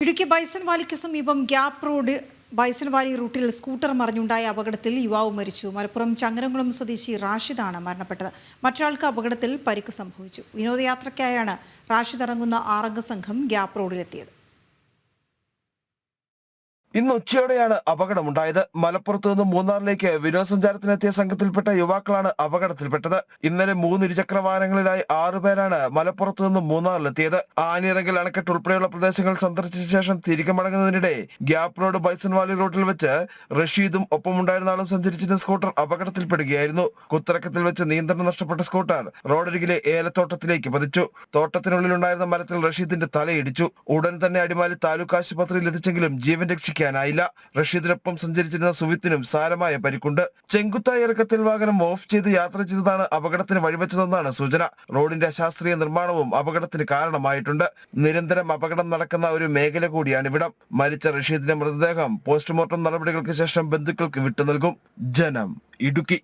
Idukki bison വാലിക്ക് സമീപം gap road bison Valley റൂട്ടിൽ scooter മറിഞ്ഞുണ്ടായ അപകടത്തിൽ യുവാവ് മരിച്ചു. മലപ്പുറം ചങ്ങരംകുളം സ്വദേശി റാഷിദാണ് മരണപ്പെട്ടത്. മറ്റൊരാൾക്ക് അപകടത്തിൽ പരിക്ക് സംഭവിച്ചു. വിനോദയാത്രയ്ക്കായാണ് റാഷിദ് ഇറങ്ങുന്ന 6 അംഗ സംഘം ഗ്യാപ്പ് റോഡിലെത്തിയത്. ഇന്ന് ഉച്ചയോടെയാണ് അപകടമുണ്ടായത്. മലപ്പുറത്ത് നിന്ന് മൂന്നാറിലേക്ക് വിനോദസഞ്ചാരത്തിനെത്തിയ സംഘത്തിൽപ്പെട്ട യുവാക്കളാണ് അപകടത്തിൽപ്പെട്ടത്. ഇന്നലെ 3 ഇരുചക്ര വാഹനങ്ങളിലായി 6 പേരാണ് മലപ്പുറത്ത് നിന്ന് മൂന്നാറിലെത്തിയത്. ആനിയിറങ്കൽ അണക്കെട്ട് ഉൾപ്പെടെയുള്ള പ്രദേശങ്ങൾ സന്ദർശിച്ച ശേഷം തിരികെ മടങ്ങുന്നതിനിടെ ഗ്യാപ്പ് റോഡ് ബൈസൺ വാലി റോഡിൽ വെച്ച് റഷീദും ഒപ്പമുണ്ടായിരുന്ന ആളും സഞ്ചരിച്ചിരുന്ന സ്കൂട്ടർ അപകടത്തിൽപ്പെടുകയായിരുന്നു. കുത്തിറക്കത്തിൽ വെച്ച് നിയന്ത്രണം നഷ്ടപ്പെട്ട സ്കൂട്ടർ റോഡരികിലെ ഏലത്തോട്ടത്തിലേക്ക് പതിച്ചു. തോട്ടത്തിനുള്ളിലുണ്ടായിരുന്ന മരത്തിൽ റഷീദിന്റെ തലയിടിച്ചു. ഉടൻ തന്നെ അടിമാലി താലൂക്ക് ആശുപത്രിയിൽ എത്തിച്ചെങ്കിലും ജീവൻ രക്ഷിക്കാൻ റഷീദിനൊപ്പം സഞ്ചരിച്ചിരുന്ന സുവിത്തിനും സാരമായ പരിക്കുണ്ട്. ചെങ്കുത്തായ ഇറക്കത്തിൽ വാഹനം ഓഫ് ചെയ്ത് യാത്ര ചെയ്തതാണ് അപകടത്തിന് വഴിവെച്ചതെന്നാണ് സൂചന. റോഡിന്റെ അശാസ്ത്രീയ നിർമ്മാണവും അപകടത്തിന് കാരണമായിട്ടുണ്ട്. നിരന്തരം അപകടം നടക്കുന്ന ഒരു മേഖല കൂടിയാണിവിടം. മരിച്ച റഷീദിന്റെ മൃതദേഹം പോസ്റ്റ്മോർട്ടം നടപടികൾക്ക് ശേഷം ബന്ധുക്കൾക്ക് വിട്ടു നൽകും. ജനം, ഇടുക്കി.